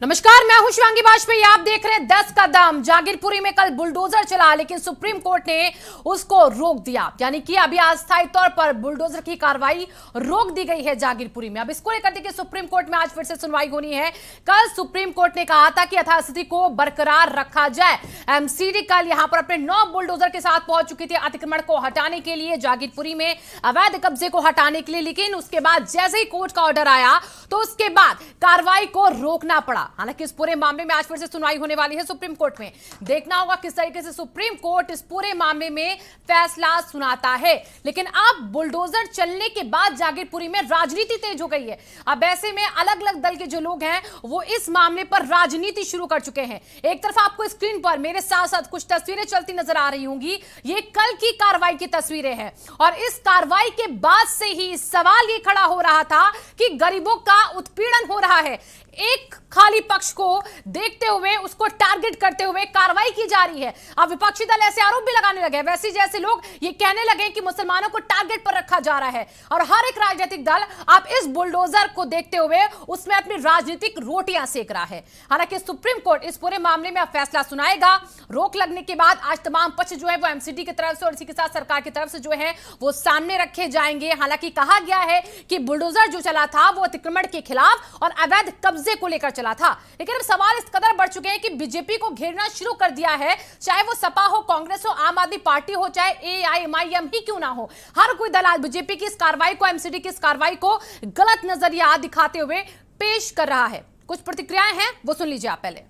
नमस्कार, मैं हूं शिवांगी वाजपेयी। आप देख रहे हैं 10 कदम। जागीरपुरी में कल बुलडोजर चला, लेकिन सुप्रीम कोर्ट ने उसको रोक दिया। यानी कि अभी अस्थायी तौर पर बुलडोजर की कार्रवाई रोक दी गई है जागीरपुरी में। अब इसको लेकर देखिए सुप्रीम कोर्ट में आज फिर से सुनवाई होनी है। कल सुप्रीम कोर्ट ने कहा था कि यथास्थिति को बरकरार रखा जाए। एमसीडी कल यहां पर अपने 9 बुलडोजर के साथ पहुंच चुकी थी अतिक्रमण को हटाने के लिए, जागीरपुरी में अवैध कब्जे को हटाने के लिए। लेकिन उसके बाद जैसे ही कोर्ट का ऑर्डर आया तो उसके बाद कार्रवाई को रोकना पड़ा। हालांकि इस पूरे मामले में आज फिर से सुनवाई होने वाली है सुप्रीम कोर्ट में। देखना होगा किस तरीके से सुप्रीम कोर्ट इस पूरे मामले में फैसला सुनाता है। लेकिन अब बुलडोजर चलने के बाद जागीरपुरी में राजनीति तेज हो गई है। अब ऐसे में अलग अलग दल के जो लोग हैं वो इस मामले पर राजनीति शुरू कर चुके हैं। एक तरफ आपको स्क्रीन पर मेरे साथ साथ कुछ तस्वीरें चलती नजर आ रही होंगी। ये कल की कार्रवाई की तस्वीरें हैं और इस कार्रवाई के बाद से ही सवाल ये खड़ा हो रहा था कि गरीबों का उत्पीड़न हो रहा है। एक खाली पक्ष को देखते हुए उसको टारगेट करते हुए कार्रवाई की जा रही है। अब विपक्षी दल ऐसे आरोप भी लगाने लगे, वैसे जैसे लोग ये कहने लगे कि मुसलमानों को टारगेट पर रखा जा रहा है। और हर एक राजनीतिक दल अब इस बुलडोजर को देखते हुए उसमें अपनी राजनीतिक रोटियां सेक रहा है। हालांकि सुप्रीम कोर्ट इस पूरे मामले में अब फैसला सुनाएगा। रोक लगने के बाद आज तमाम पक्ष जो है वो एमसीडी की तरफ से और इसी के साथ सरकार की तरफ से जो है वो सामने रखे जाएंगे। हालांकि कहा गया है कि बुलडोजर जो चला था वो अतिक्रमण के खिलाफ और अवैध कब्जे को लेकर चला था। लेकिन अब सवाल इस कदर बढ़ चुके हैं कि बीजेपी को घेरना शुरू कर दिया है। चाहे वो सपा हो, कांग्रेस हो, आम आदमी पार्टी हो, चाहे एआईएमआईएम ही क्यों ना हो, हर कोई दल आज बीजेपी की इस कार्रवाई को, एमसीडी की इस कार्रवाई को गलत नजरिया दिखाते हुए पेश कर रहा है। कुछ प्रतिक्रियाएं हैं वो सुन लीजिए आप पहले।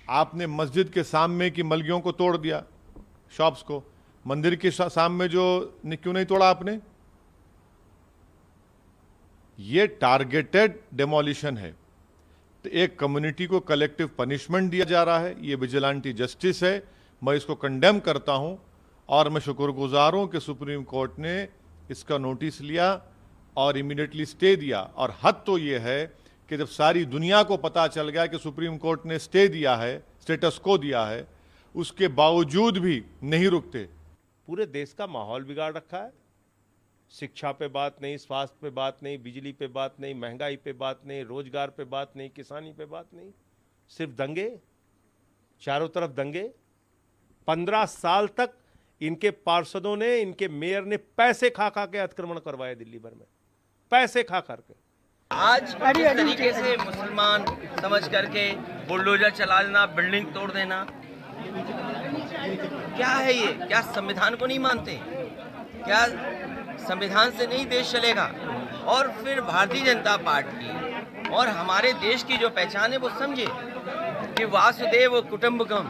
आपने मस्जिद के सामने की मलगियों को तोड़ दिया, शॉप्स को। मंदिर के सामने जो क्यों नहीं तोड़ा आपने? ये टारगेटेड डेमोलिशन है। तो एक कम्युनिटी को कलेक्टिव पनिशमेंट दिया जा रहा है। ये विजिलेंटी जस्टिस है। मैं इसको कंडेम करता हूं और मैं शुक्रगुजार हूं कि सुप्रीम कोर्ट ने इसका नोटिस लिया और इमीडिएटली स्टे दिया। और हद तो ये है कि जब सारी दुनिया को पता चल गया कि सुप्रीम कोर्ट ने स्टे दिया है, स्टेटस को दिया है, उसके बावजूद भी नहीं रुकते। पूरे देश का माहौल बिगाड़ रखा है। शिक्षा पे बात नहीं, स्वास्थ्य पे बात नहीं, बिजली पे बात नहीं, महंगाई पे बात नहीं, रोजगार पे बात नहीं, किसानी पे बात नहीं, सिर्फ दंगे, चारों तरफ दंगे। 15 साल तक इनके पार्षदों ने, इनके मेयर ने पैसे खा खा के अतिक्रमण करवाए दिल्ली भर में, पैसे खा करके। आज इस तरीके से मुसलमान समझ करके बुलडोजर चला देना, बिल्डिंग तोड़ देना, क्या है ये? क्या संविधान को नहीं मानते? क्या संविधान से नहीं देश चलेगा? और फिर भारतीय जनता पार्टी और हमारे देश की जो पहचान है वो समझे कि वासुदेव कुटुंबकम,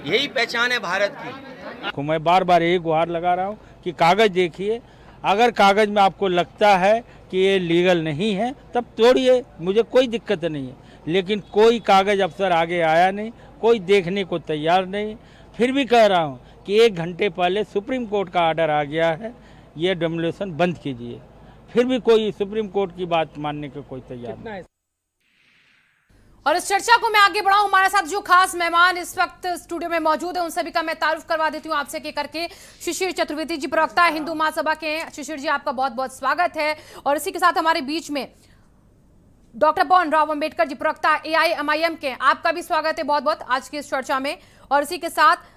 यही पहचान है भारत की। मैं बार बार यही गुहार लगा रहा हूँ कि कागज देखिए। अगर कागज में आपको लगता है कि ये लीगल नहीं है तब तोड़िए, मुझे कोई दिक्कत नहीं है। लेकिन कोई कागज अफसर आगे आया नहीं, कोई देखने को तैयार नहीं। फिर भी कह रहा हूँ कि 1 घंटे पहले सुप्रीम कोर्ट का ऑर्डर आ गया है, ये डेमोलिशन बंद कीजिए। फिर भी कोई सुप्रीम कोर्ट की बात मानने को कोई तैयार नहीं। और इस चर्चा को मैं आगे बढ़ाऊं, हमारे साथ जो खास मेहमान इस वक्त स्टूडियो में मौजूद है उन सभी का मैं तारुफ करवा देती हूं आपसे करके। शिशिर चतुर्वेदी जी, प्रवक्ता हिंदू महासभा के। शिशिर जी, आपका बहुत बहुत स्वागत है। और इसी के साथ हमारे बीच में डॉक्टर पवन राव अंबेडकर जी, प्रवक्ता एआईएमआईएम के, आपका भी स्वागत है बहुत बहुत आज की इस चर्चा में। और इसी के साथ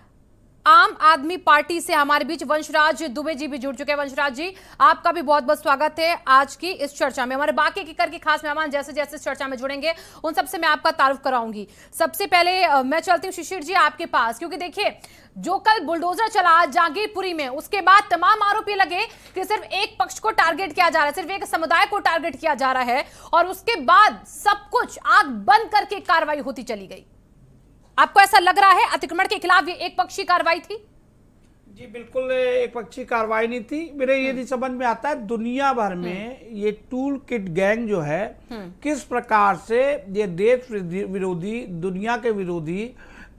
आम आदमी पार्टी से हमारे बीच वंशराज दुबे जी भी जुड़ चुके हैं। वंशराज जी, आपका भी बहुत बहुत स्वागत है आज की इस चर्चा में। हमारे बाकी के करके खास मेहमान जैसे जैसे इस चर्चा में जुड़ेंगे उन सबसे मैं आपका तारुफ कराऊंगी। सबसे पहले मैं चलती हूँ शिशिर जी आपके पास, क्योंकि देखिए जो कल बुलडोजर चला जागीरपुरी में, उसके बाद तमाम आरोप ये लगे कि सिर्फ एक पक्ष को टारगेट किया जा रहा है, सिर्फ एक समुदाय को टारगेट किया जा रहा है और उसके बाद सब कुछ आंख बंद करके कार्रवाई होती चली गई। आपको ऐसा लग रहा है अतिक्रमण के खिलाफ ये एक पक्षी कार्रवाई थी? जी बिल्कुल एक पक्षी कार्रवाई नहीं थी। मेरे ये नहीं समझ में आता है दुनिया भर में ये टूल किट गैंग जो है किस प्रकार से ये देश विरोधी, दुनिया के विरोधी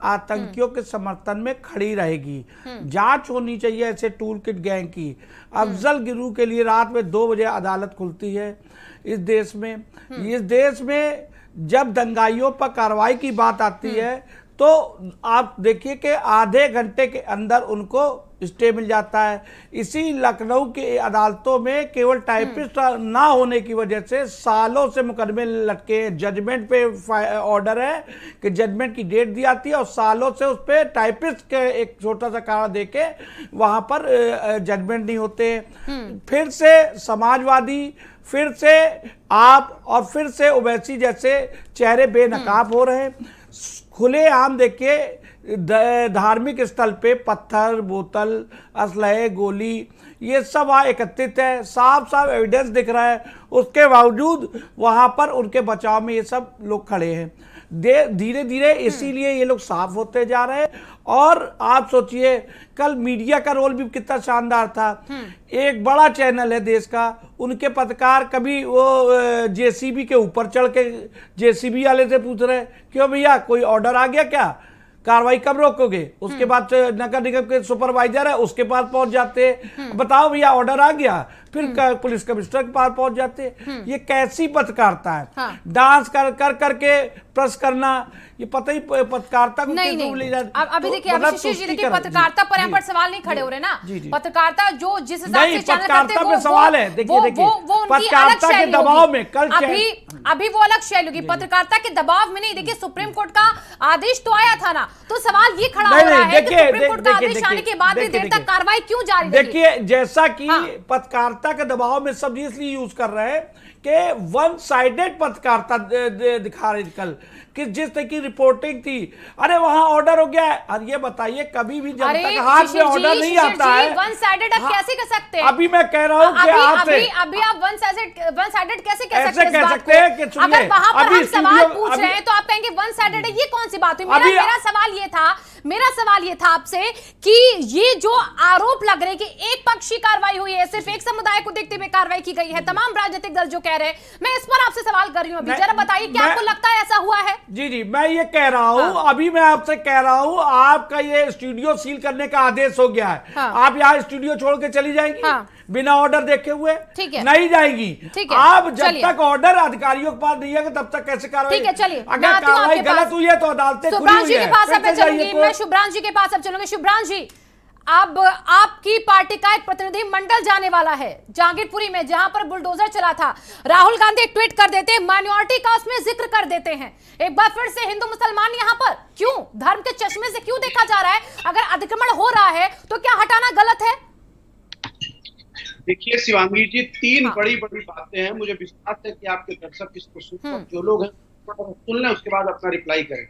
आतंकियों के समर्थन में खड़ी रहेगी। जांच होनी चाहिए ऐसे टूल किट गैंग की। अफजल गिरू के लिए रात में 2 बजे अदालत खुलती है इस देश में। इस देश में जब दंगाइयों पर कार्रवाई की बात आती है तो आप देखिए कि आधे घंटे के अंदर उनको स्टे मिल जाता है। इसी लखनऊ की अदालतों में केवल टाइपिस्ट ना होने की वजह से सालों से मुकदमे लटके। जजमेंट पे ऑर्डर है कि जजमेंट की डेट दी आती है और सालों से उस पर टाइपिस्ट के एक छोटा सा कारण दे के वहां पर जजमेंट नहीं होते। फिर से समाजवादी, फिर से आप और फिर से ओवैसी जैसे चेहरे बेनकाब हो रहे हैं। खुलेआम देखिए धार्मिक स्थल पे पत्थर, बोतल, असलहे, गोली, ये सब वहाँ एकत्रित है, साफ साफ एविडेंस दिख रहा है। उसके बावजूद वहाँ पर उनके बचाव में ये सब लोग खड़े हैं। धीरे धीरे इसीलिए ये लोग साफ होते जा रहे हैं। और आप सोचिए कल मीडिया का रोल भी कितना शानदार था। एक बड़ा चैनल है देश का, उनके पत्रकार कभी वो जेसीबी के ऊपर चढ़ के जेसीबी वाले से पूछ रहे क्यों भैया कोई ऑर्डर आ गया क्या, कार्रवाई कब रोकोगे। उसके बाद नगर निगम के सुपरवाइजर है उसके पास पहुंच जाते, बताओ भैया ऑर्डर आ गया, फिर पुलिस कमिश्नर के पास पहुंच जाते। ये कैसी पत्रकारिता है। हाँ। डांस कर करके प्रेस करना, ये पता ही पत्रकारिता को नहीं किस रूप ले जाती। अब अभी देखिए मतलब शिशिर जी सुस्ती देखिए कर- पत्रकारिता पर यहाँ जी, पर सवाल नहीं खड़े हो रहे ना। जी, जी। पत्रकारिता जो जिस हिसाब नहीं, से चैनल करते पत्रकारिता हैं पे सवाल है। देखिए, वो देखिए, उनकी अलग पत्रकारिता के शैली दबाव होगी। में कल अभी वो अलग शैली होगी, पत्रकारिता के दबाव में नहीं। देखिए सुप्रीम कोर्ट का आदेश तो आया था ना, तो सवाल ये खड़ा हो नहीं, रहा है कि देखिए, सुप्रीम कोर्ट का देखिए, आदेश आने के बाद भी देखिए, देर तक देखिए। कार्रवाई क्यों जारी रही? देखिए जैसा कि हाँ। पत्रकारिता के दबाव में सब इसलिए यूज कर रहे हैं कि वन साइडेड पत्रकारिता दिखा रहे कल कि जिस तरह की रिपोर्टिंग थी। अरे वहां ऑर्डर हो गया है, और ये बताइए कभी भी जब तक हाथ में ऑर्डर नहीं आता है वन साइडेड आप कैसे कर सकते हैं? अभी मैं कह रहा हूं कि अभी आप वन साइडेड कैसे कह ऐसे सकते हैं इस कह बात सकते हैं कि को? सुनिए, अगर वहां पर अभी हम सवाल स्टूडियो- पूछ अभी- रहे हैं तो आप कहेंगे वन साइडेड है, ये कौन सी बात हुई? मेरा सवाल ये था आपसे कि ये जो आरोप लग रहे हैं कि एक पक्षी कार्रवाई हुई है, सिर्फ एक समुदाय को देखते हुए कार्रवाई की गई है, तमाम राजनीतिक दल जो कह रहे हैं, मैं इस पर आपसे सवाल कर रही हूं। अभी जरा बताइए क्या आपको लगता है ऐसा हुआ है? जी जी, मैं ये कह रहा हूँ अभी मैं आपसे कह रहा हूँ आपका ये स्टूडियो सील करने का आदेश हो गया है। हाँ। आप यहाँ स्टूडियो छोड़ के चली जाएंगी हाँ। बिना ऑर्डर देखे हुए? ठीक है। नहीं जाएंगी। ठीक है, आप जब चलिए। तक ऑर्डर अधिकारियों के पास नहीं है तब तक कैसे कार्रवाई? ठीक है, चलिए, मैं अगर आती हूं कार्रवाई आपके गलत पास। हुई है तो अदालतें खुली शुभ्रांश हुई जी है। के पास अब मैं फिर से चलूंगी, जाइए मैं शुभ्रांश जी के पास अब चलूंगी। शुभ्रांश जी, अब आपकी पार्टी का एक प्रतिनिधि मंडल जाने वाला है जहांगीरपुरी में, जहां पर बुलडोजर चला था। राहुल गांधी ट्वीट कर देते हैं, माइनॉरिटी का उसमें जिक्र कर देते हैं। एक बार फिर से हिंदू मुसलमान यहां पर क्यों, धर्म के चश्मे से क्यों देखा जा रहा है? अगर अतिक्रमण हो रहा है तो क्या हटाना गलत है? देखिए शिवांगी जी, तीन हाँ। बड़ी बड़ी बातें हैं। मुझे विश्वास है कि आपके दर्शक इसको सुन, जो लोग हैं सुन लें, उसके बाद अपना रिप्लाई करें।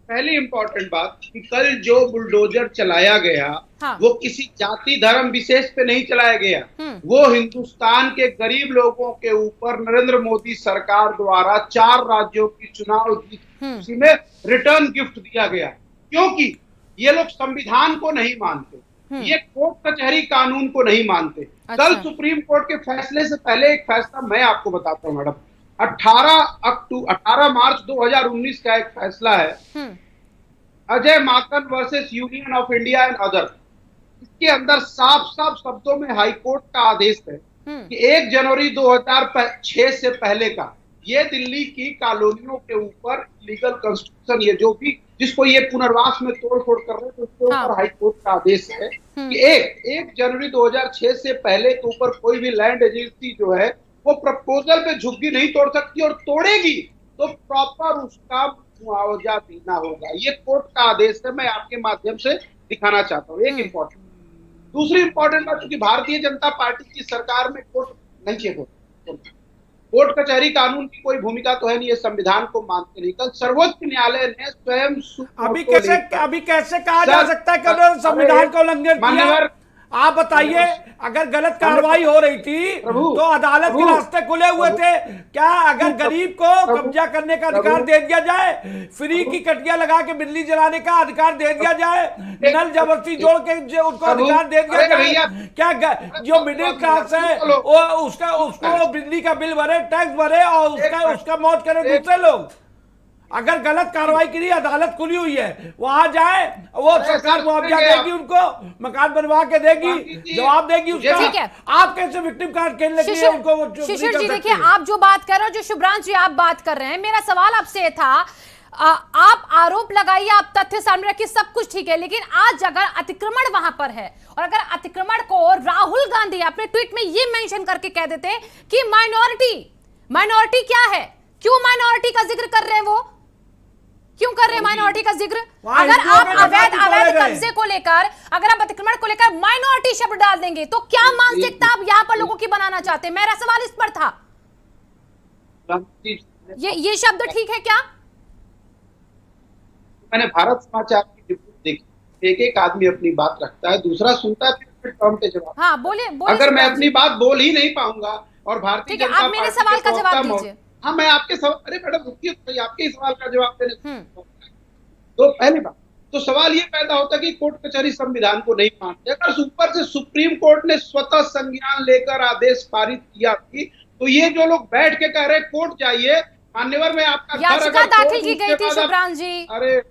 पहली इंपॉर्टेंट बात कि कल जो बुलडोजर चलाया गया हाँ। वो किसी जाति धर्म विशेष पे नहीं चलाया गया। वो हिंदुस्तान के गरीब लोगों के ऊपर नरेंद्र मोदी सरकार द्वारा 4 राज्यों की चुनाव जीत उसी में रिटर्न गिफ्ट दिया गया, क्योंकि ये लोग संविधान को नहीं मानते, ये कोर्ट कचहरी कानून को नहीं मानते। अच्छा। कल सुप्रीम कोर्ट के फैसले से पहले एक फैसला मैं आपको बताता हूँ मैडम। 18 मार्च 2019 का एक फैसला है, Ajay Maken versus Union of India and other. इसके अंदर साफ साफ शब्दों में हाईकोर्ट का आदेश है कि 1 जनवरी 2006 से पहले का ये दिल्ली की कॉलोनियों के ऊपर लीगल कंस्ट्रक्शन, ये जो भी जिसको ये पुनर्वास में तोड़ फोड़ कर रहे हैं, तो उसके ऊपर हाईकोर्ट का आदेश है कि 1 जनवरी 2006 से पहले के ऊपर कोई भी लैंड एजेंसी जो है वो प्रपोजल पे झुग्गी नहीं तोड़ सकती, और तोड़ेगी तो प्रॉपर उसका मुआवजा देना होगा। ये कोर्ट का आदेश है, मैं आपके माध्यम से दिखाना चाहता हूँ। एक इंपॉर्टेंट, दूसरी इंपॉर्टेंट बात, क्योंकि भारतीय जनता पार्टी की सरकार में कोर्ट नहीं चेक होता, कोर्ट कचहरी कानून की कोई भूमिका तो है नहीं, ये संविधान को मानते नहीं। कल सर्वोच्च न्यायालय ने स्वयं अभी कैसे कहा जा सकता है कि उन्होंने संविधान का उल्लंघन किया? आप बताइए, अगर गलत कार्रवाई हो रही थी तो अदालत के रास्ते खुले हुए थे क्या? अगर गरीब को कब्जा करने का अधिकार दे दिया जाए, फ्री की कटिया लगा के बिजली जलाने का अधिकार दे दिया जाए, नल जबरदस्ती जोड़ के जो उनको अधिकार दे दिया जाए, क्या जो मिडिल क्लास है वो उसको बिजली का बिल भरे, टैक्स भरे और उसका मौत करे दूसरे लोग? अगर गलत कार्रवाई के लिए अदालत खुली हुई है, वहां जाए, वो अरे सरकार सर, मुआवजा सुनेंगे देगी, उनको मकान बनवा के देगी, जवाब देगी उसका। ठीक है। आप कैसे विक्टिम कार्ड खेलने के लिए उनको वो चुप नहीं शिशिर कर जी सकते? देखिए, आप जो बात कर रहे हो, जो शुभ्रांश जी आप बात कर रहे हैं, मेरा सवाल आपसे था, आप आरोप लगाइए, आप तथ्य सामने रखिए, सब कुछ ठीक है, लेकिन आज अगर अतिक्रमण वहां पर है और अगर अतिक्रमण को राहुल गांधी अपने ट्वीट में ये मेंशन करके कह देते कि माइनॉरिटी क्या है, क्यों माइनॉरिटी का जिक्र कर रहे हैं, वो क्यों कर रहे हैं माइनॉरिटी का जिक्र? अगर आप अवैध कब्जे को लेकर, अगर आप अतिक्रमण को लेकर माइनॉरिटी शब्द डाल देंगे तो क्या मानसिकता आप यहाँ पर लोगों की बनाना चाहते हैं? मेरा सवाल इस पर था। ये शब्द ठीक है क्या? मैंने भारत समाचार की रिपोर्ट देखी, एक आदमी अपनी बात रखता है, दूसरा सुनता है, फिर टर्म पे जवाब। हाँ बोलिए। अगर मैं अपनी बात बोल ही नहीं पाऊंगा और भारतीय ठीक है, जनता आप मेरे पार्टी सवाल के का जवाब प्रवक्ता दीजिए। हाँ, मैं आपके सवाल, अरे मैडम रुकिए, तो आपके ही सवाल का जवाब देने। तो पहली बात तो सवाल ये पैदा होता है कि कोर्ट कचहरी संविधान को नहीं मानते। अगर ऊपर से सुप्रीम कोर्ट ने स्वतः संज्ञान लेकर आदेश पारित किया थी, तो ये जो लोग बैठ के कह रहे कोर्ट जाइए, मान्यवर में आपका याचिका दाखिल की गई थी शुभ्रांश जी, अरे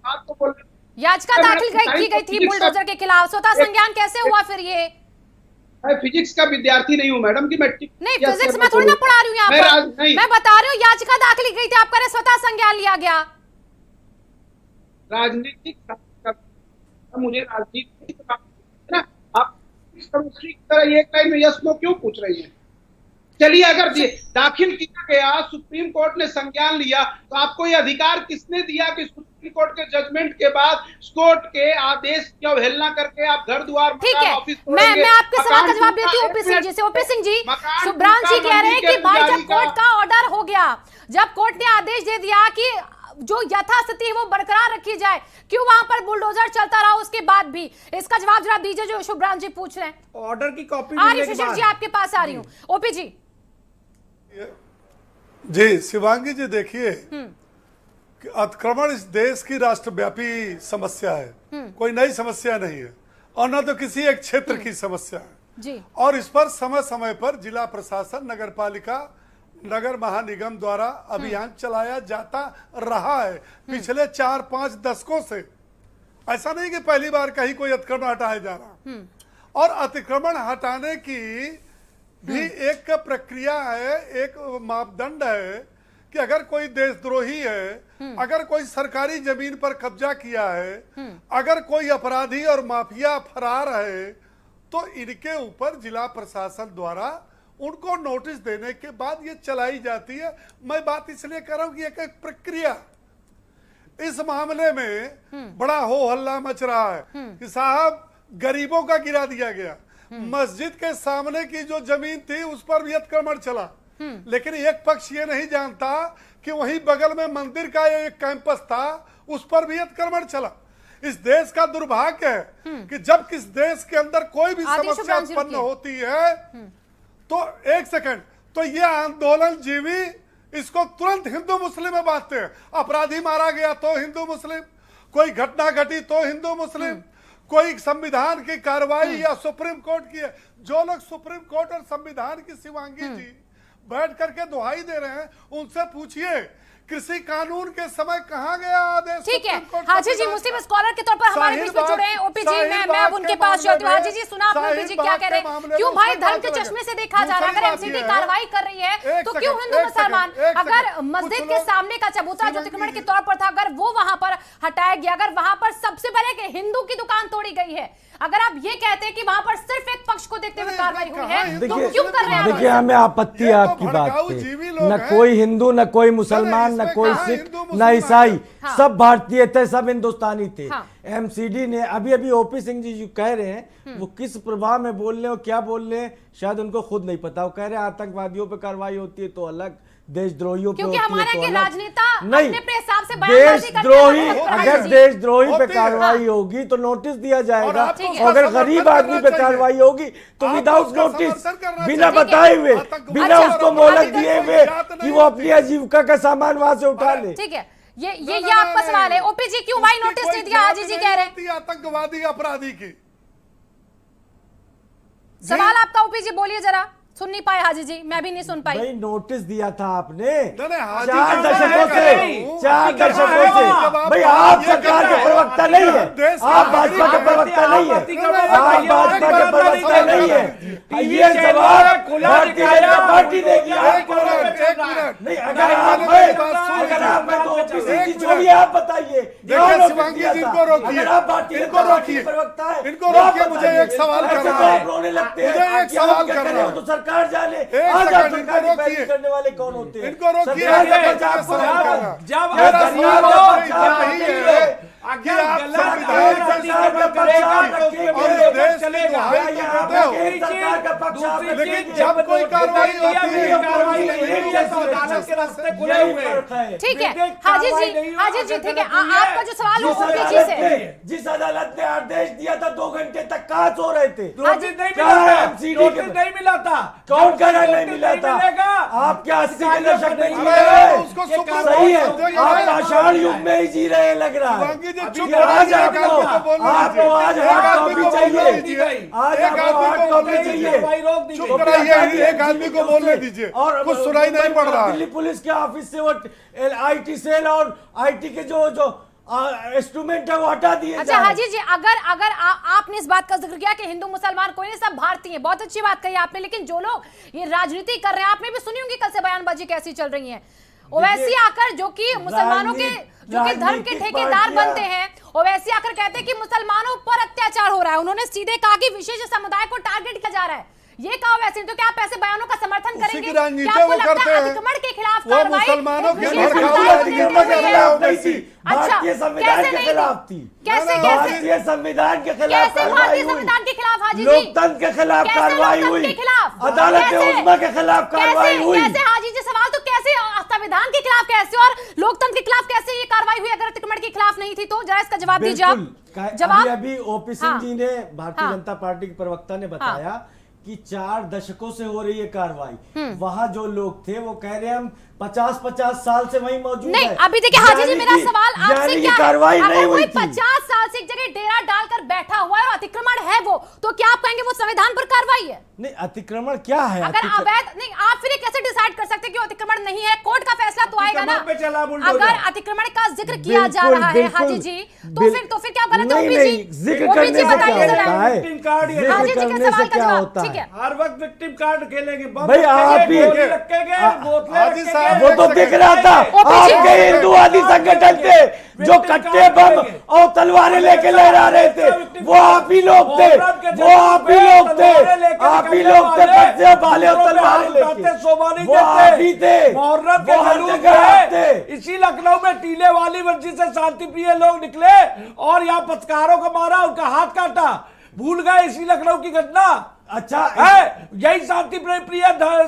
आप तो बोल याचिका दाखिल की गई थी बुलडोजर के खिलाफ, स्वतः संज्ञान कैसे हुआ फिर? ये मैं फिजिक्स का विद्यार्थी नहीं हूँ मैडम कि मैं नहीं, फिजिक्स में थोड़ी ना पढ़ा रही हूँ यहाँ पर, मैं बता रही हूँ याचिका दाखिल की गई थी, आप कह रहे स्वतः संज्ञान लिया गया। राजनीतिक मुझे राजनीतिक ना, आप की तरह एक लाइन में यस नो क्यों पूछ रही हैं? चलिए, अगर दाखिल किया गया, सुप्रीम कोर्ट ने संज्ञान लिया, तो आपको ये अधिकार किसने दिया कि सुप्रीम कोर्ट के जजमेंट के बाद कोर्ट के आदेश की अवहेलना करके आप घर द्वार ठीक है, मैं आपके सवाल का जवाब देती हूँ ओपी सिंह जी से। ओपी सिंह जी, शुभ्रांश जी कह रहे हैं कि भाई जब कोर्ट का ऑर्डर हो गया, जब कोर्ट ने आदेश दे दिया कि जो यथास्थिति है वो बरकरार रखी जाए, क्यों वहां पर बुलडोजर चलता रहा उसके बाद भी? इसका जवाब जरा दीजिए जो शुभ्रांश जी पूछ रहे हैं। ऑर्डर की कॉपी आ रही शिशिर जी, आपके पास आ रही हूँ। ओपी जी जी, शिवांगी जी, देखिए कि अतिक्रमण इस देश की राष्ट्रव्यापी समस्या है, कोई नई समस्या नहीं है और न तो किसी एक क्षेत्र की समस्या है जी। और इस पर समय समय पर जिला प्रशासन, नगर पालिका, नगर महानिगम द्वारा अभियान चलाया जाता रहा है पिछले 4-5 दशकों से। ऐसा नहीं कि पहली बार कहीं कोई अतिक्रमण हटाया जा रहा, और अतिक्रमण हटाने की भी एक प्रक्रिया है, एक मापदंड है कि अगर कोई देशद्रोही है, अगर कोई सरकारी जमीन पर कब्जा किया है, अगर कोई अपराधी और माफिया फरार है, तो इनके ऊपर जिला प्रशासन द्वारा उनको नोटिस देने के बाद ये चलाई जाती है। मैं बात इसलिए कर रहा हूं कि एक प्रक्रिया, इस मामले में बड़ा हो हल्ला मच रहा है कि साहब गरीबों का गिरा दिया गया, मस्जिद के सामने की जो जमीन थी उस पर भी अतिक्रमण चला, लेकिन एक पक्ष ये नहीं जानता कि वहीं बगल में मंदिर का एक कैंपस था, उस पर भी अतिक्रमण चला। इस देश का दुर्भाग्य है कि जब किस देश के अंदर कोई भी समस्या उत्पन्न होती है तो एक सेकंड, तो ये आंदोलन जीवी इसको तुरंत हिंदू मुस्लिम में बांटते हैं। अपराधी मारा गया तो हिंदू मुस्लिम, कोई घटना घटी तो हिंदू मुस्लिम, कोई संविधान की कार्रवाई या सुप्रीम कोर्ट की है। जो लोग सुप्रीम कोर्ट और संविधान की शिवांगी जी बैठ करके दुहाई दे रहे हैं, उनसे पूछिए कृषि कानून के समय कहां गया आदेश? ठीक है, हाजी जी मुस्लिम स्कॉलर के तौर पर हमारे बीच में जुड़े हैं। ओपी जी, मैं अब उनके पास चलती हूँ। हाजी जी, सुना आपने ओपी जी क्या कह रहे हैं? क्यों भाई धर्म के चश्मे से देखा जा रहा है? अगर एमसीडी कार्रवाई कर रही है तो क्यों हिंदू मुसलमान, अगर मस्जिद के सामने का चबूतरा जो अतिक्रमण के तौर पर था, अगर वो वहां पर हटाया गया, अगर वहां पर सबसे पहले हिंदू की दुकान तोड़ी गई है, अगर आप ये कहते हैं कि वहां पर सिर्फ एक पक्ष को देखते हुए कार्रवाई हुई है, तो क्यों कर रहे हैं? देखिए, हमें आपत्ति है आपकी बात पे। न कोई हिंदू, न कोई मुसलमान, न कोई सिख, न ईसाई, सब भारतीय थे, सब हिंदुस्तानी थे। एमसीडी ने अभी ओपी सिंह जी जो कह रहे हैं, वो किस प्रभाव में बोल रहे हैं और क्या बोल रहे हैं शायद उनको खुद नहीं पता। वो कह रहे हैं आतंकवादियों पे कार्रवाई होती है तो अलग, देशद्रोहियों पे होती है तो अलग। राजनेता नहीं, अपने हिसाब से देशद्रोही, अगर देशद्रोही पे कार्रवाई होगी तो नोटिस दिया जाएगा, और अगर गरीब आदमी पे कार्रवाई होगी तो विदाउट नोटिस, बिना बताए हुए, बिना उसको मोहलत दिए हुए कि वो अपनी आजीविका का सामान वहां से उठा ले। ठीक है, ये आपका सवाल है। ओपी जी, क्यों भाई नोटिस नहीं दिया? हाजी जी कह रहे हैं आतंकवादी अपराधी की सवाल आपका। ओपी जी बोलिए जरा। सुन नहीं पाए हाजी जी, मैं भी नहीं सुन पाई। भाई नोटिस दिया था आपने हाजी 4 का दशकों है से, नहीं। 4 दशकों से। भाई आप सरकार के प्रवक्ता नहीं है, आप भाजपा के प्रवक्ता नहीं है, आप भाजपा के प्रवक्ता नहीं है। ये जवाब भारतीय जनता पार्टी देगी आपको। नहीं, अगर आप मैं तो ओपीसी छोड़िए, आप बताइए देखिए शिवांगी जी, इनको रोकिए, इनको रोकिए, इनको रोकिए। मुझे एक सवाल करना है, रोने लगते हैं, मुझे एक सवाल करना है। तो सरकार जाने। एक आज आप सेकंड, इनको सरकार की रोकिए। पैरवी करने वाले कौन होते हैं? इनको रोकिए। सरकार का एक बचाव सवाल कौन करना करता है? जब मेरा आप सवाल गरीब आपसे हो, इतना ही है कि आप संविधान सरकार का पक्ष आप रखेंगे, और इस देश की चलेगा। दुहाई या तो आप देते हो। रखेंगे, सरकार का पक्ष आप दूसरी रखेंगे। चीज, जब कोई कार्रवाई होती है, कार्रवाई नहीं हुई है, तो अदालत के रास्ते खुले यही हुए फर्क है। ठीक है विवेक हाजी कार्रवाई जी, नहीं हुई, हाजी जी, ठीक है। अदालत हुई है। आपका जो सवाल है ओबीसी से, जिस अदालत ने आदेश दिया था 2 घंटे तक कहाँ सो रहे थे? नोटिस नहीं क्या मिला है था, MCD नोटिस के- नहीं मिला था। कौन जब कह रहा तक नहीं नोटिस मिला था? मिलेगा, आप क्या 80 के दशक में जी अरे रहे हैं? उसको ये सुप्रीम सही है, कोर्ट आप देगा। आषाढ़ युग में ही जी रहे हैं लग रहा है। शिवांगी जी, चुप ये आज रहिए, आपको एक आदमी को बोलने आपको दीजिए। आज एक हार्ड आदमी कॉपी को बोलने चाहिए, दीजिए। आज एक आपको आदमी हार्ड को कॉपी बोलने चाहिए। कार्रवाई रोक दी चुप गई। कराइए, एक आदमी को बोलने दीजिए। और कुछ सुनाई नहीं पड़ रहा है। दिल्ली पुलिस के ऑफिस से वो आईटी सेल और आईटी के जो इंस्ट्रूमेंट है वो हटा दिए अच्छा जा रहे हैं। हाजी जी, अगर आपने इस बात का जिक्र किया कि हिंदू मुसलमान कोई नहीं, सब भारतीय हैं, बहुत अच्छी बात कही आपने, लेकिन जो लोग ये राजनीति कर रहे हैं, आपने भी सुनी होंगी कल से बयानबाजी कैसी चल रही है। ओवैसी आकर जो कि मुसलमानों के जो कि धर्म के ठेकेदार बनते हैं, ओवैसी आकर कहते हैं कि मुसलमानों पर अत्याचार हो रहा है। उन्होंने सीधे कहा कि विशेष समुदाय को टारगेट किया जा रहा है। ये कहा वैसे, तो क्या आप ऐसे बयानों का समर्थन उसी करेंगे? की राजनीति क्या आपको वो लगता करते है हैं। अतिक्रमण के खिलाफ वो कार्रवाई मुसलमानों के विशेष भड़काऊ समुदाय को अतिक्रमण देते के हुए खिलाफ है? नहीं थी। अच्छा, भारतीय संविधान कैसे के नहीं खिलाफ थी। कैसे भारतीय संविधान के खिलाफ कैसे कार्रवाई भारतीय हुई। संविधान के खिलाफ हाजी जी? लोकतंत्र के खिलाफ कैसे कार्रवाई लोकतंत्र हुई। के खिलाफ? अदालत कैसे? उज़्मा के खिलाफ कार्रवाई कैसे? हुई। कैसे हाजी जी, सवाल तो कैसे संविधान के खिलाफ कैसे और लोकतंत्र के खिलाफ कैसे ये कार्रवाई हुई? अगर अतिक्रमण के खिलाफ नहीं थी तो जरा इसका जवाब दीजिए आप। बिल्कुल। जवाब अभी ओपी सिंह हाँ। जी ने, भारतीय हाँ। जनता पार्टी के प्रवक्ता ने बताया कि 4 दशकों से हो रही है कार्रवाई। वहां जो लोग थे वो कह रहे हैं हम 50-50 साल से वहीं मौजूद नहीं, है। अभी देखिए हाजी जी, मेरा सवाल आपसे क्या है? कार्रवाई नहीं अगर हुई कोई थी। 50 साल से एक जगह डेरा डालकर बैठा हुआ है और अतिक्रमण है वो, तो क्या आप कहेंगे वो संविधान पर कार्रवाई है? नहीं, अतिक्रमण क्या है? अगर अवैध नहीं, आप फिर ये कैसे डिसाइड कर सकते हैं कि अतिक्रमण नहीं है? कोर्ट का फैसला तो आएगा ना। अतिक्रमण पे चला बुलडोजर। अगर अतिक्रमण का जिक्र किया जा बिल्कुल, रहा है बिल्कुल, हाजी जी, तो फिर क्या गलत है? नहीं, ओबीसी नहीं, जिक्र करने से बताइए क्या जरा। होता है? विक्टिम कार्ड ये हाजी जिक्र जी के करने सवाल से का क्या जवाब, होता ठीक है। हर वक्त विक्टिम कार्ड खेलेंगे, बम भाई, आप रखेंगे, ही- गोली रखेंगे, बोतलें हाजी रखेंगे। साहब, वो तो दिख रहा था। ओपीसी आपके हिंदुवादी संगठन थे जो कट्टे बम और तलवारें लेके लहरा रहे थे, वो आप ही लोग थे, वो आप ही लोग थे, आप ही लोग थे, कट्टे वाले और तलवारें लेके, वो आप ही थे, मुहर्रम वो के हर जुलूस जगह आप थे। में इसी लखनऊ में टीले वाली मस्जिद से शांति प्रिय लोग निकले और यहाँ पत्रकारों को मारा, उनका हाथ काटा। भूल गए इसी लखनऊ की घटना अच्छा है? यही शांति प्रिय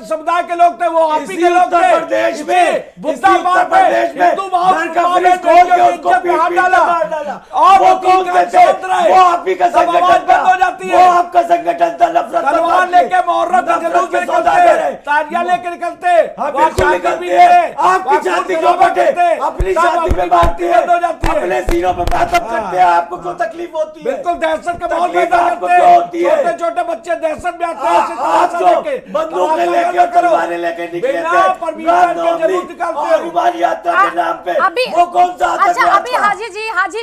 समुदाय के लोग थे, वो आप ही इसी के लोग उत्तर थे। प्रदेश इसी में, बुद्धा इसी बाग उत्तर प्रदेश में हिंदू भाव घर का भाव पुलिस में खोल के बेटियों की उसको इज्जत पे हाथ पीट के डाला। मार डाला। और वो कौन से थे? वो आप ही का सब आवाज संगठन बंद हो था, जाती वो है। आपका संगठन था। नफरत तलवार लेके मुहर्रम के जुलूस में निकलते, तालियां लेके निकलते, हाँ, वहाँ बिल्कुल शांति निकलते प्रिय हैं। थे, आपकी वहाँ जाति खून को जमा बटे, करते, अपनी सब जाति पे अपनी बांटते बंद हो जाती हैं, है। अपने सीनों पे मातम करते हैं। आपको क्यों तकलीफ होती है? बिल्कुल दहशत का माहौल तकलीफ पैदा आपको करते क्यों होती है? छोटे छोटे बच्चे दहशत में आते हैं, ऐसे आप तमाशा जो लेके, बंदूकें तमाशा लेके और करो। तलवारें लेके निकले बिना थे परमिशन के जरूर निकालते और हो। हनुमान यात्रा के नाम पे, अभी वो कौन सा अच्छा, आतंकवाद अभी था? हाजी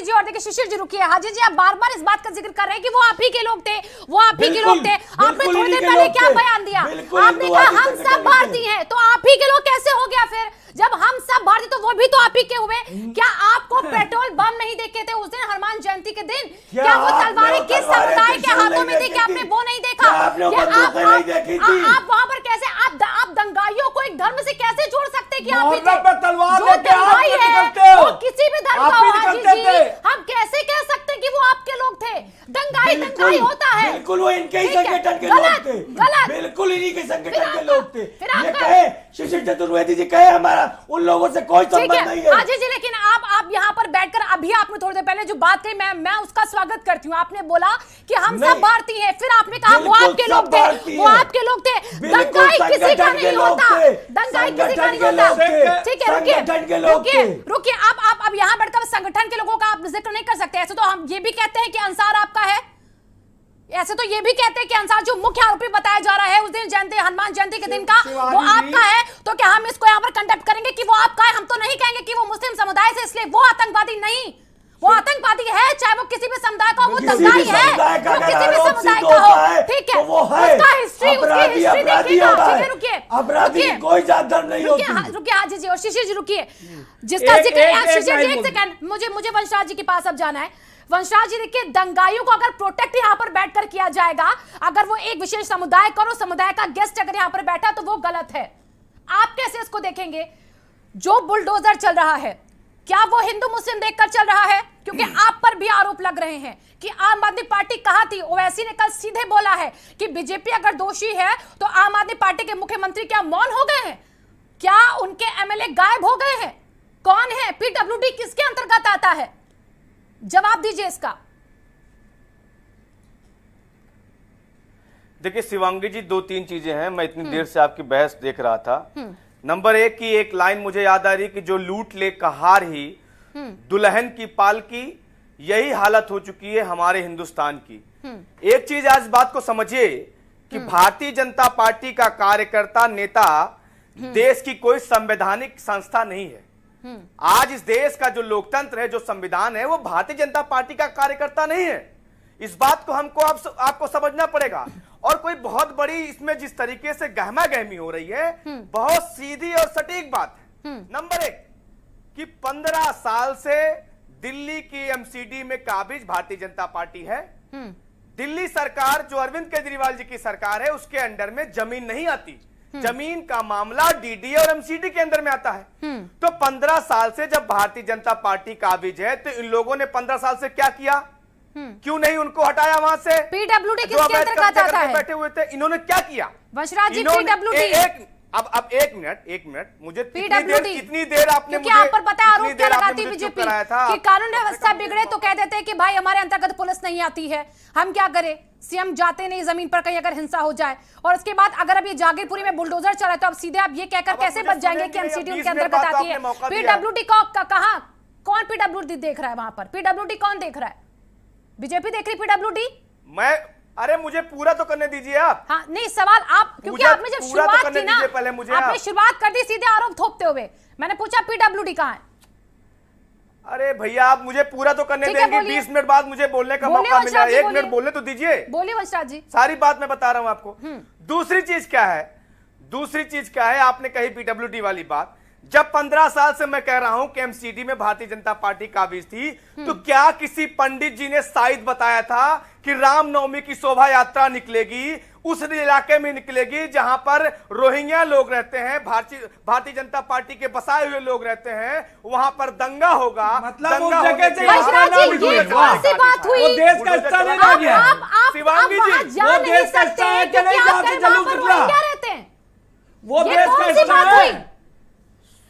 जी और देखिए शिशिर जी रुकिए। हाजी जी, आप बार बार इस बात का जिक्र कर रहे हैं कि वो आप ही के लोग थे, वो आप ही के लोग थे। आपने बिल्कुल थोड़ी देर इन्हीं के पहले लोग क्या थे। बयान दिया? बिल्कुल आपने कहा हिंदुवादी हम संगठन सब थे। भारतीय हैं, तो आप ही के लोग कैसे हो गया फिर? जब हम सब भारतीय तो वो भी तो आप ही के हुए। क्या आपको पेट्रोल बम नहीं देखे थे उस दिन हनुमान जयंती के दिन? क्या वो तलवारें किस समुदाय के हाथों में देखी? आपने वो नहीं देखा? आपने क्या बंदूकें नहीं देखी थी? आप वहां पर कैसे आप दंगाइयों को एक धर्म से कैसे जोड़ सकते हैं कि आप ही थे? मुहर्रम पे तलवार जो लेके आप दंगाई भी है, निकलते हो। वो किसी भी धर्म आप का भी हो हाजी निकलते जी, थे। हम कैसे कह सकते हैं कि वो आपके लोग थे? दंगाई होता है। बिल्कुल वो इनके ही ठीक है, संगठन के गलत, लोग थे, गलत। बिल्कुल इन्हीं के संगठन फिर के आपका- लोग थे। फिर ये आपका- कहे शिशिर चतुर्वेदी जी कहे हमारा उन लोगों से कोई ठीक संबंध नहीं है है। हाजी जी, लेकिन आप यहाँ पर बैठकर अभी आपने थोड़ी देर पहले जो बात कही, मैं उसका स्वागत करती हूँ। आपने बोला कि हम सब नहीं। भारतीय हैं, फिर आपने कहा वो बिल्कुल आपके सब लोग थे, भारतीय वो हैं। आपके लोग थे। बिल्कुल दंगाई किसी का संगठन के नहीं लोग होता, थे। दंगाई किसी का संगठन नहीं के होता। लोग थे। ठीक है, रुकिए संगठन के लोग रुकिए थे। रुकिए। अब यहाँ बैठकर संगठन के लोगों का आप जिक्र नहीं कर सकते। ऐसे तो हम ये भी कहते हैं कि अंसार आपका है, ऐसे तो ये भी कहते हैं कि अंसार जो मुख्य आरोपी बताया जा रहा है उस दिन जयंती, हनुमान जयंती के दिन का, वो आपका है, तो क्या हम इसको यहाँ पर कंडक्ट करेंगे कि वो आपका है? हम तो नहीं कहेंगे कि वो मुस्लिम समुदाय से, इसलिए वो आतंकवादी नहीं, वो आतंकवादी है, चाहे वो किसी भी समुदाय का, वो दंगाई है, वो किसी भी समुदाय का हो, ठीक है, उसका हिस्ट्री, उसकी हिस्ट्री देखिएगा, ठीक है, रुकिए, अपराधी कोई जात धर्म नहीं होती। रुकिए हाजी जी और शिशिर जी रुकिए, जिसका जिक्र, शिशिर जी एक सेकंड, मुझे वंशराज जी के पास अब जाना है। वंशराज जी देखिए, दंगाइयों को अगर प्रोटेक्ट यहाँ पर बैठकर किया जाएगा, अगर वो एक विशेष समुदाय का, समुदाय का गेस्ट अगर यहाँ पर बैठा तो वो गलत है। आप कैसे इसको देखेंगे? जो बुलडोजर चल रहा है, क्या वो हिंदू मुस्लिम देखकर चल रहा है? क्योंकि आप पर भी आरोप लग रहे हैं कि आम आदमी पार्टी कहां थी। ओवैसी ने कल सीधे बोला है कि बीजेपी अगर दोषी है तो आम आदमी पार्टी के मुख्यमंत्री क्या मौन हो गए हैं? क्या उनके एमएलए गायब हो गए हैं? कौन है? पीडब्ल्यूडी किसके अंतर्गत आता है? जवाब दीजिए इसका। देखिए शिवांगी जी, 2-3 चीजें हैं। मैं इतनी देर से आपकी बहस देख रहा था। नंबर 1 की एक लाइन मुझे याद आ रही कि जो लूट ले कहार ही दुल्हन की पालकी, यही हालत हो चुकी है हमारे हिंदुस्तान की। एक चीज आज बात को समझिए कि भारतीय जनता पार्टी का कार्यकर्ता नेता देश की कोई संवैधानिक संस्था नहीं है। आज इस देश का जो लोकतंत्र है, जो संविधान है, वो भारतीय जनता पार्टी का कार्यकर्ता नहीं है। इस बात को हमको आपको समझना पड़ेगा। और कोई बहुत बड़ी इसमें जिस तरीके से गहमा गहमी हो रही है, बहुत सीधी और सटीक बात है। नंबर 1 कि 15 साल से दिल्ली की एमसीडी में काबिज भारतीय जनता पार्टी है। दिल्ली सरकार जो अरविंद केजरीवाल जी की सरकार है, उसके अंडर में जमीन नहीं आती। जमीन का मामला डीडीए और एमसीडी के अंदर में आता है। तो 15 साल से जब भारतीय जनता पार्टी काबिज है, तो इन लोगों ने 15 साल से क्या किया? क्यों नहीं उनको हटाया वहां से? पीडब्ल्यूडी किसके अंतर्गत आता है? बैठे हुए थे, इन्होंने क्या किया? वंशराज जी, पीडब्ल्यूडी अब एक मिनट मुझे कितनी देर आपने मुझे आप पर पता है आरोप क्या लगाती बीजेपी कि कानून व्यवस्था बिगड़े तो कह देते हैं कि भाई हमारे अंतर्गत पुलिस नहीं आती है, हम क्या करें? सीएम जाते नहीं जमीन पर कहीं अगर हिंसा हो जाए। और उसके बाद अगर अभी जागीरपुरी में बुलडोजर चला है तो अब सीधे आप ये कहकर कैसे बच जाएंगे कि एमसीडी उनके अंतर्गत आती है? पीडब्ल्यूडी को कहां, कौन पीडब्ल्यूडी देख रहा है वहां पर? पीडब्ल्यूडी कौन देख रहा है? बीजेपी देख रही पीडब्ल्यूडी? अरे मुझे पूरा तो करने दीजिए आप। हाँ नहीं, सवाल आप, क्योंकि आपने जब शुरुआत की ना, पहले मुझे आपने शुरुआत कर दी सीधे आरोप थोपते हुए। मैंने पूछा पीडब्ल्यूडी कहां है? अरे भैया आप मुझे पूरा तो करने देंगे? 20 मिनट बाद मुझे बोलने का मौका मिला, 1 मिनट बोलने तो दीजिए। बोलिए वंशराज जी। सारी बात मैं बता रहा हूं आपको। दूसरी चीज क्या है, आपने कही पीडब्ल्यूडी वाली बात। जब 15 साल से मैं कह रहा हूं कि एमसीडी में भारतीय जनता पार्टी काबिज थी, तो क्या किसी पंडित जी ने शायद बताया था कि रामनवमी की शोभा यात्रा निकलेगी, उस इलाके में निकलेगी जहां पर रोहिंग्या लोग रहते हैं, भारतीय जनता पार्टी के बसाए हुए लोग रहते हैं, वहां पर दंगा होगा? मतलब उस जगह से ये कौन सी बात हुई? वो देश का हिस्सा नहीं रह गया। शिवांगी जी, वो देश का हिस्सा है कि नहीं? जहां से जुलूस निकला, वो देश का हिस्सा है।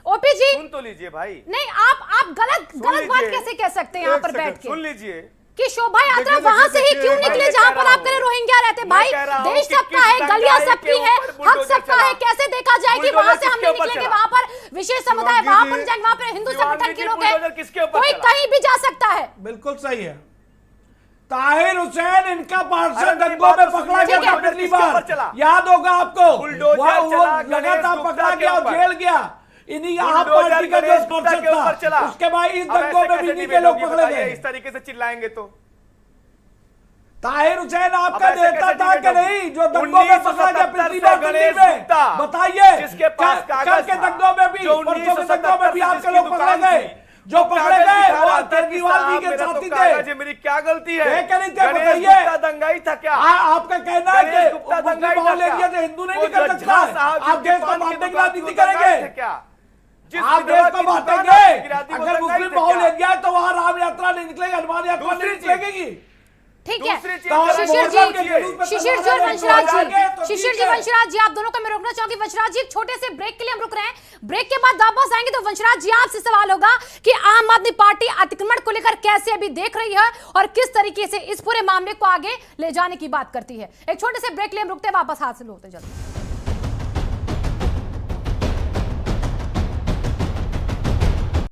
ओपी जी सुन तो लीजिए भाई। नहीं, आप गलत बात कैसे कह सकते हैं यहाँ पर बैठ के? सुन लीजिए कि शोभा यात्रा वहां से ही क्यों निकले जहां पर आप कह रहे रोहिंग्या रहते? भाई देश सबका है, गलियां सबकी है, हक सबका है। कैसे देखा जाए कि वहां से हम निकलेंगे, वहां पर विशेष समुदाय, वहां पर जाएंगे, वहां पर हिंदू संगठन के लोग हैं, कोई कहीं भी जा सकता है। बिल्कुल सही है। ताहिर हुसैन इनका पार्षद दंगों में पकड़ा गया था पिछली बार, याद होगा आपको? लगा था, पकड़ा गया और जेल गया। इन्हीं आप पार्टी का जो स्पॉन्सर था, उसके बाद इस दंगों में भी के लोग पकड़े गए। इस तरीके से चिल्लाएंगे तो ताहिर हुसैन आपका नेता था कि नहीं, जो दंगों में पकड़ा गया पिछली बार दिल्ली में? बताइए, जिसके पास कागज के दंगों में भी, परसों के दंगों में भी आपके लोग पकड़े गए। जो पकड़े गए वो केजरीवाल जी के साथी थे। मेरी क्या गलती है? बताइए, दंगाई था क्या? आपका कहना है कि मुस्लिम माहौल एरिया से हिंदू नहीं निकल सकता? आप देश को बांटने की राजनीति करेंगे? क्या आप देश को बांटेंगे? अगर मुस्लिम माहौल एरिया है तो वहां राम यात्रा नहीं निकलेगी, हनुमान यात्रा नहीं निकलेगी। ठीक है, शिशिर जी और वंशराज जी, शिशिर जी, वंशराज जी, आप दोनों को मैं रोकना चाहूंगी। वंशराज जी, एक छोटे से ब्रेक के लिए हम रुक रहे हैं। ब्रेक के बाद वापस आएंगे तो वंशराज जी आपसे सवाल होगा कि आम आदमी पार्टी अतिक्रमण को लेकर कैसे अभी देख रही है और किस तरीके से इस पूरे मामले को आगे ले जाने की बात करती है। एक छोटे से ब्रेक के लिए हम रुकते हैं, वापस हासिल होते जल्दी।